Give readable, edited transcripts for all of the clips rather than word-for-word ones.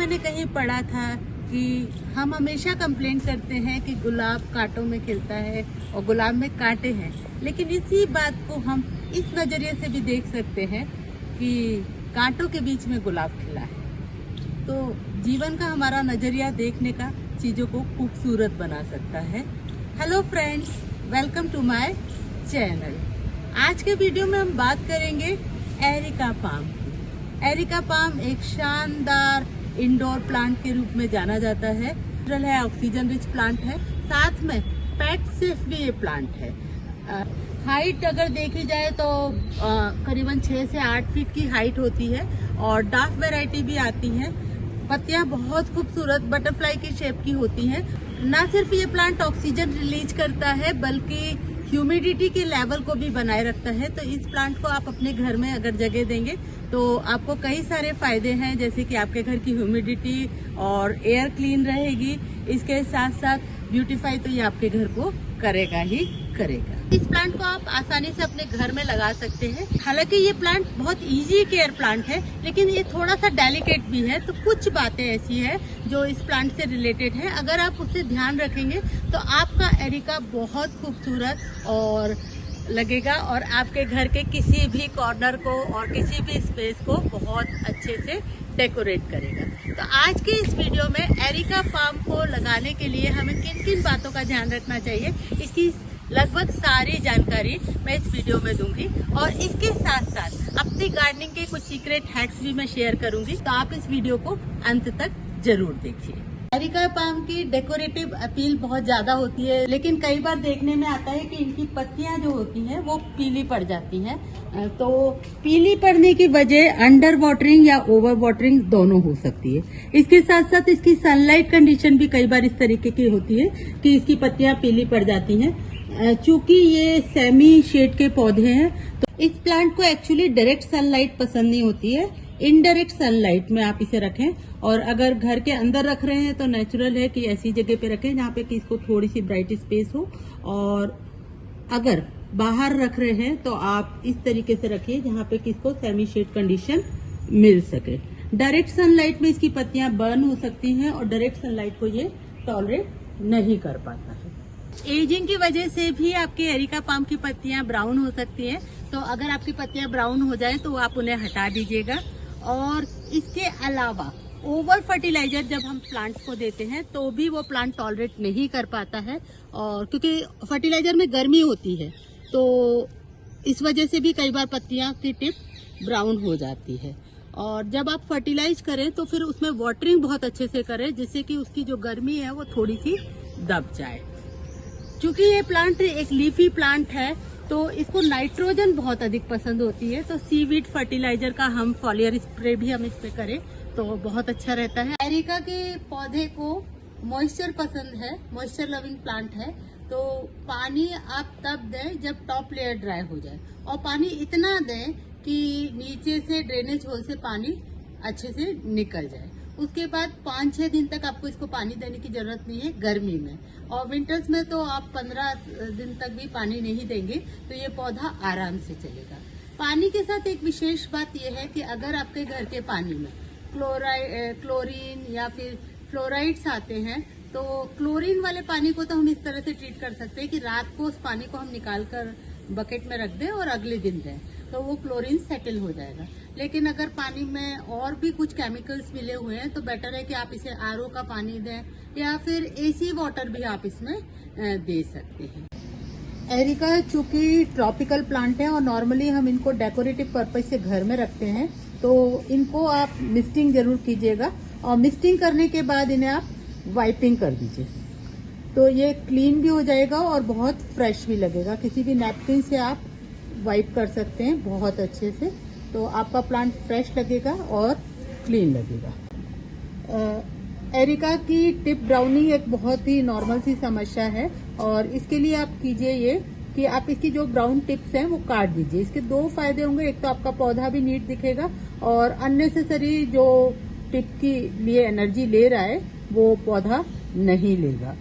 मैंने कहीं पढ़ा था कि हम हमेशा कंप्लेंट करते हैं कि गुलाब कांटों में खिलता है और गुलाब में कांटे हैं, लेकिन इसी बात को हम इस नज़रिए से भी देख सकते हैं कि कांटों के बीच में गुलाब खिला है। तो जीवन का हमारा नज़रिया देखने का चीज़ों को खूबसूरत बना सकता है। Hello friends, welcome to my channel. आज के वीडियो में हम बात करेंगे एरिका पाम की। एरिका पाम एक शानदार इंडोर प्लांट के रूप में जाना जाता है। नेचुरल है, ऑक्सीजन रिच प्लांट है, साथ में पेट सेफ भी ये प्लांट है। हाइट अगर देखी जाए तो करीबन 6 से 8 फीट की हाइट होती है और डार्क वैरायटी भी आती है। पत्तियां बहुत खूबसूरत बटरफ्लाई की शेप की होती हैं। ना सिर्फ ये प्लांट ऑक्सीजन रिलीज करता है बल्कि ह्यूमिडिटी के लेवल को भी बनाए रखता है। तो इस प्लांट को आप अपने घर में अगर जगह देंगे तो आपको कई सारे फायदे हैं, जैसे कि आपके घर की ह्यूमिडिटी और एयर क्लीन रहेगी। इसके साथ साथ ब्यूटीफाई तो ये आपके घर को करेगा ही करेगा। इस प्लांट को आप आसानी से अपने घर में लगा सकते हैं। हालांकि ये प्लांट बहुत इजी केयर प्लांट है, लेकिन ये थोड़ा सा डेलिकेट भी है। तो कुछ बातें ऐसी है जो इस प्लांट से रिलेटेड है, अगर आप उससे ध्यान रखेंगे तो आपका एरिका बहुत खूबसूरत और लगेगा और आपके घर के किसी भी कॉर्नर को और किसी भी स्पेस को बहुत अच्छे से डेकोरेट करेगा। तो आज के इस वीडियो में एरिका पाम को लगाने के लिए हमें किन किन बातों का ध्यान रखना चाहिए, इसकी लगभग सारी जानकारी मैं इस वीडियो में दूंगी और इसके साथ साथ अपनी गार्डनिंग के कुछ सीक्रेट हैक्स भी मैं शेयर करूंगी। तो आप इस वीडियो को अंत तक जरूर देखिए। एरिका पाम की डेकोरेटिव अपील बहुत ज्यादा होती है, लेकिन कई बार देखने में आता है कि इनकी पत्तियां जो होती हैं वो पीली पड़ जाती हैं। तो पीली पड़ने की वजह अंडर वाटरिंग या ओवर वाटरिंग दोनों हो सकती है। इसके साथ साथ इसकी सनलाइट कंडीशन भी कई बार इस तरीके की होती है कि इसकी पत्तियां पीली पड़ जाती हैं। चूंकि ये सेमी शेड के पौधे हैं तो इस प्लांट को एक्चुअली डायरेक्ट सनलाइट पसंद नहीं होती है। इनडायरेक्ट सनलाइट में आप इसे रखें, और अगर घर के अंदर रख रहे हैं तो नेचुरल है कि ऐसी जगह पे रखें जहाँ पे कि इसको थोड़ी सी ब्राइट स्पेस हो, और अगर बाहर रख रहे हैं तो आप इस तरीके से रखिए जहाँ पे कि इसको सेमी शेड कंडीशन मिल सके। डायरेक्ट सनलाइट में इसकी पत्तियां बर्न हो सकती हैं और डायरेक्ट सनलाइट को ये टॉलरेट नहीं कर पाता है। एजिंग की वजह से भी आपकी एरिका पाम की पत्तियां ब्राउन हो सकती हैं। तो अगर आपकी पत्तियां ब्राउन हो जाए तो आप उन्हें हटा दीजिएगा। और इसके अलावा ओवर फर्टिलाइजर जब हम प्लांट्स को देते हैं तो भी वो प्लांट टॉलरेट नहीं कर पाता है, और क्योंकि फर्टिलाइजर में गर्मी होती है तो इस वजह से भी कई बार पत्तियां की टिप ब्राउन हो जाती है। और जब आप फर्टिलाइज करें तो फिर उसमें वाटरिंग बहुत अच्छे से करें, जिससे कि उसकी जो गर्मी है वो थोड़ी सी दब जाए। क्योंकि ये प्लांट एक लीफी प्लांट है तो इसको नाइट्रोजन बहुत अधिक पसंद होती है। तो सीवीड फर्टिलाइजर का हम फॉलियर स्प्रे भी हम इस पे करें तो बहुत अच्छा रहता है। एरिका के पौधे को मॉइस्चर पसंद है, मॉइस्चर लविंग प्लांट है। तो पानी आप तब दें जब टॉप लेयर ड्राई हो जाए, और पानी इतना दें कि नीचे से ड्रेनेज होल से पानी अच्छे से निकल जाए। उसके बाद 5-6 दिन तक आपको इसको पानी देने की जरूरत नहीं है गर्मी में, और विंटर्स में तो आप 15 दिन तक भी पानी नहीं देंगे तो ये पौधा आराम से चलेगा। पानी के साथ एक विशेष बात यह है कि अगर आपके घर के पानी में क्लोरीन या फिर फ्लोराइड्स आते हैं तो क्लोरीन वाले पानी को तो हम इस तरह से ट्रीट कर सकते हैं कि रात को उस पानी को हम निकाल कर बकेट में रख दें और अगले दिन दें तो वो क्लोरीन सेटल हो जाएगा। लेकिन अगर पानी में और भी कुछ केमिकल्स मिले हुए हैं तो बेटर है कि आप इसे आरओ का पानी दें या फिर एसी वाटर भी आप इसमें दे सकते हैं। एरिका चूंकि ट्रॉपिकल प्लांट है और नॉर्मली हम इनको डेकोरेटिव पर्पज से घर में रखते हैं, तो इनको आप मिस्टिंग जरूर कीजिएगा, और मिस्टिंग करने के बाद इन्हें आप वाइपिंग कर दीजिए तो ये क्लीन भी हो जाएगा और बहुत फ्रेश भी लगेगा। किसी भी नैपकिन से आप वाइप कर सकते हैं बहुत अच्छे से, तो आपका प्लांट फ्रेश लगेगा और क्लीन लगेगा। एरिका की टिप ब्राउनिंग एक बहुत ही नॉर्मल सी समस्या है, और इसके लिए आप कीजिए ये कि आप इसकी जो ब्राउन टिप्स हैं वो काट दीजिए। इसके 2 फायदे होंगे, एक तो आपका पौधा भी नीट दिखेगा और अननेसेसरी जो टिप की लिए एनर्जी ले रहा है वो पौधा नहीं लेगा।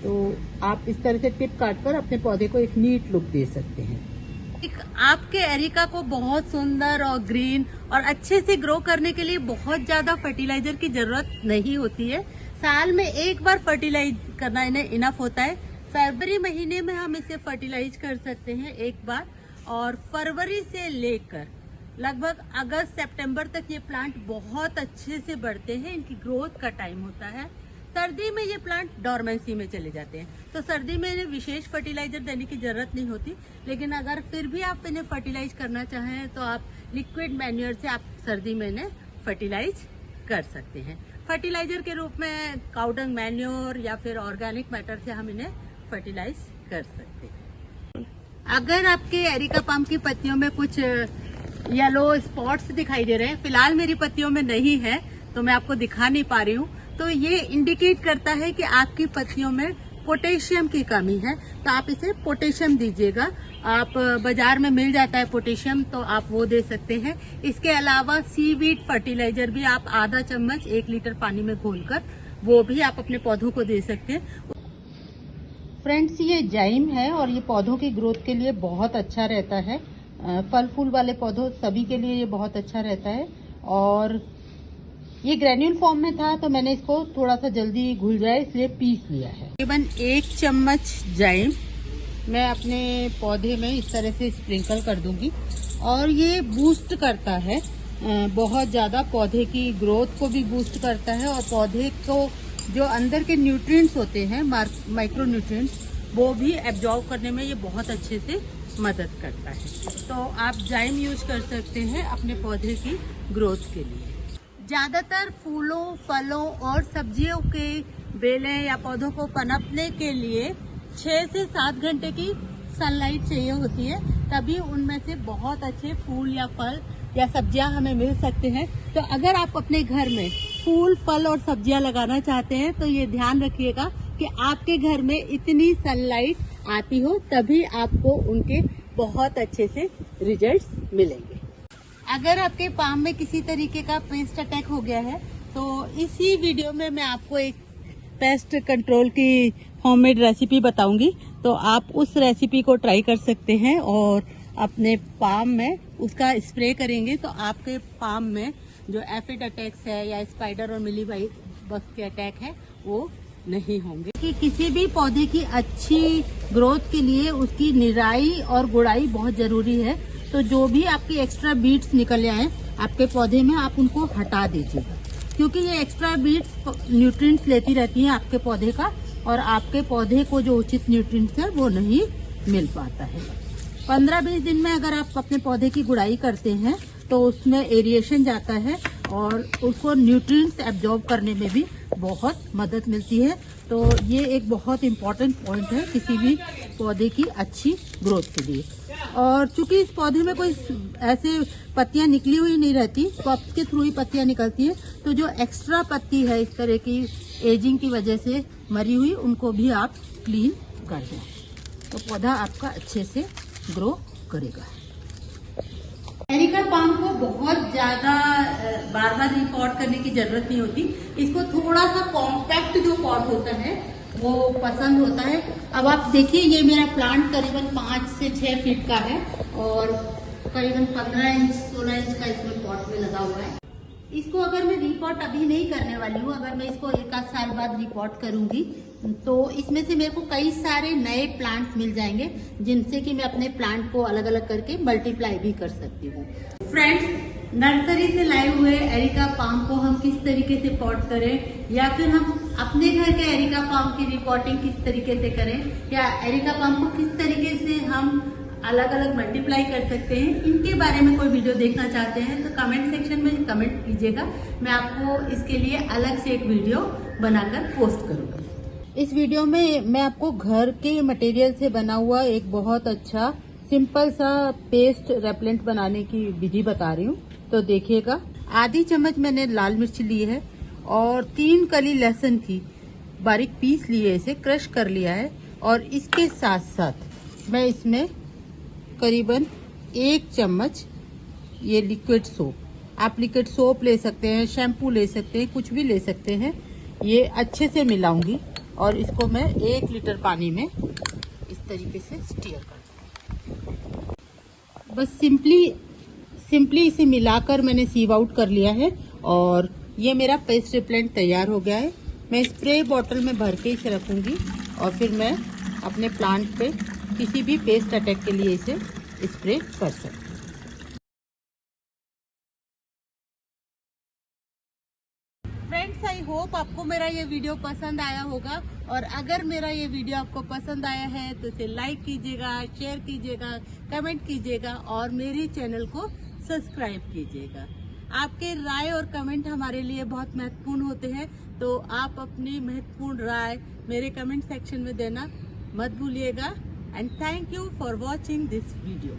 तो आप इस तरह से टिप काटकर अपने पौधे को एक नीट लुक दे सकते हैं। आपके एरिका को बहुत सुंदर और ग्रीन और अच्छे से ग्रो करने के लिए बहुत ज्यादा फर्टिलाइजर की जरूरत नहीं होती है। साल में एक बार फर्टिलाइज करना इन्हें इनफ होता है। फरवरी महीने में हम इसे फर्टिलाइज कर सकते हैं एक बार, और फरवरी से लेकर लगभग अगस्त सितंबर तक ये प्लांट बहुत अच्छे से बढ़ते हैं। इनकी ग्रोथ का टाइम होता है। सर्दी में ये प्लांट डॉर्मेंसी में चले जाते हैं, तो सर्दी में इन्हें विशेष फर्टिलाइजर देने की जरूरत नहीं होती। लेकिन अगर फिर भी आप इन्हें फर्टिलाइज करना चाहें तो आप लिक्विड मैन्योर से आप सर्दी में इन्हें फर्टिलाइज कर सकते हैं। फर्टिलाइजर के रूप में काउडंग मैन्योर या फिर ऑर्गेनिक मैटर से हम इन्हें फर्टिलाइज कर सकते हैं। अगर आपके एरिका पाम की पत्तियों में कुछ येलो स्पॉट्स दिखाई दे रहे हैं, फिलहाल मेरी पत्तियों में नहीं है तो मैं आपको दिखा नहीं पा रही हूँ, तो ये इंडिकेट करता है कि आपकी पत्तियों में पोटेशियम की कमी है। तो आप इसे पोटेशियम दीजिएगा। आप बाजार में मिल जाता है पोटेशियम, तो आप वो दे सकते हैं। इसके अलावा सीवीड फर्टिलाइजर भी आप आधा चम्मच 1 लीटर पानी में घोलकर वो भी आप अपने पौधों को दे सकते हैं। फ्रेंड्स, ये जाइम है और ये पौधों की ग्रोथ के लिए बहुत अच्छा रहता है। फल फूल वाले पौधों सभी के लिए ये बहुत अच्छा रहता है। और ये ग्रेन्यूल फॉर्म में था तो मैंने इसको थोड़ा सा जल्दी घुल जाए इसलिए पीस लिया है। तकरीबन 1 चम्मच जाइम मैं अपने पौधे में इस तरह से स्प्रिंकल कर दूंगी। और ये बूस्ट करता है बहुत ज्यादा, पौधे की ग्रोथ को भी बूस्ट करता है और पौधे को जो अंदर के न्यूट्रिएंट्स होते हैं, माइक्रो न्यूट्रिएंट्स, वो भी एब्जॉर्ब करने में ये बहुत अच्छे से मदद करता है। तो आप जाइम यूज कर सकते हैं अपने पौधे की ग्रोथ के लिए। ज्यादातर फूलों, फलों और सब्जियों के बेलें या पौधों को पनपने के लिए 6 से 7 घंटे की सनलाइट चाहिए होती है, तभी उनमें से बहुत अच्छे फूल या फल या सब्जियां हमें मिल सकते हैं। तो अगर आप अपने घर में फूल, फल और सब्जियां लगाना चाहते हैं तो ये ध्यान रखिएगा कि आपके घर में इतनी सनलाइट आती हो, तभी आपको उनके बहुत अच्छे से रिजल्ट्स मिलेंगे। अगर आपके पाम में किसी तरीके का पेस्ट अटैक हो गया है तो इसी वीडियो में मैं आपको एक पेस्ट कंट्रोल की होममेड रेसिपी बताऊंगी। तो आप उस रेसिपी को ट्राई कर सकते हैं और अपने पाम में उसका स्प्रे करेंगे तो आपके पाम में जो एफिड अटैक्स है या स्पाइडर और मिलीबग के अटैक है वो नहीं होंगे। कि किसी भी पौधे की अच्छी ग्रोथ के लिए उसकी निराई और गुड़ाई बहुत जरूरी है। तो जो भी आपकी एक्स्ट्रा बीट्स निकल आए आपके पौधे में, आप उनको हटा दीजिएगा, क्योंकि ये एक्स्ट्रा बीट्स न्यूट्रिएंट्स लेती रहती हैं आपके पौधे का, और आपके पौधे को जो उचित न्यूट्रिएंट्स है वो नहीं मिल पाता है। 15-20 दिन में अगर आप अपने पौधे की गुड़ाई करते हैं तो उसमें एरिएशन जाता है और उसको न्यूट्रिएंट्स एब्जॉर्ब करने में भी बहुत मदद मिलती है। तो ये एक बहुत इम्पोर्टेंट पॉइंट है किसी भी पौधे की अच्छी ग्रोथ के लिए। और चूंकि इस पौधे में कोई ऐसे पत्तियां निकली हुई नहीं रहती, पप्स के थ्रू ही पत्तियां निकलती है, तो जो एक्स्ट्रा पत्ती है इस तरह की एजिंग की वजह से मरी हुई, उनको भी आप क्लीन कर दें तो पौधा आपका अच्छे से ग्रो करेगा। एरिका पाम को बहुत ज्यादा बार बार रिपोर्ट करने की जरूरत नहीं होती। इसको थोड़ा सा कॉम्पैक्ट जो पॉट होता है वो पसंद होता है। अब आप देखिए, ये मेरा प्लांट करीबन 5 से 6 फीट का है और करीबन 15 इंच 16 इंच का इसमें पॉट में लगा हुआ है। इसको अगर मैं रिपोर्ट अभी नहीं करने वाली हूँ, अगर मैं इसको 1 साल बाद रिपोर्ट करूंगी तो इसमें से मेरे को कई सारे नए प्लांट मिल जाएंगे, जिनसे कि मैं अपने प्लांट को अलग अलग करके मल्टीप्लाई भी कर सकती हूँ। फ्रेंड्स, नर्सरी से लाए हुए एरिका पाम को हम किस तरीके से पॉट करें, या फिर हम अपने घर के एरिका पाम की रिपोर्टिंग किस तरीके से करें, या एरिका पाम को किस तरीके से हम अलग अलग मल्टीप्लाई कर सकते हैं, इनके बारे में कोई वीडियो देखना चाहते हैं तो कमेंट सेक्शन में कमेंट कीजिएगा। मैं आपको इसके लिए अलग से एक वीडियो बनाकर पोस्ट करूंगी। इस वीडियो में मैं आपको घर के मटेरियल से बना हुआ एक बहुत अच्छा सिंपल सा पेस्ट रेपेलेंट बनाने की विधि बता रही हूँ। तो देखिएगा, आधी चम्मच मैंने लाल मिर्च ली है और 3 कली लहसुन की बारीक पीस ली है, इसे क्रश कर लिया है। और इसके साथ साथ मैं इसमें करीबन 1 चम्मच ये लिक्विड सोप, आप लिक्विड सोप ले सकते हैं, शैम्पू ले सकते हैं, कुछ भी ले सकते हैं। ये अच्छे से मिलाऊंगी और इसको मैं 1 लीटर पानी में इस तरीके से स्टीयर कर दूंगी। बस सिंपली इसे मिलाकर मैंने सीव आउट कर लिया है और ये मेरा पेस्ट रिपेलेंट तैयार हो गया है। मैं स्प्रे बॉटल में भर के इसे रखूंगी और फिर मैं अपने प्लांट पे किसी भी पेस्ट अटैक के लिए इसे स्प्रे कर सकती हूँ। फ्रेंड्स, आई होप आपको मेरा ये वीडियो पसंद आया होगा और अगर मेरा ये वीडियो आपको पसंद आया है तो इसे लाइक कीजिएगा, शेयर कीजिएगा, कमेंट कीजिएगा और मेरे चैनल को सब्सक्राइब कीजिएगा। आपके राय और कमेंट हमारे लिए बहुत महत्वपूर्ण होते हैं, तो आप अपनी महत्वपूर्ण राय मेरे कमेंट सेक्शन में देना मत भूलिएगा। And thank you for watching this video.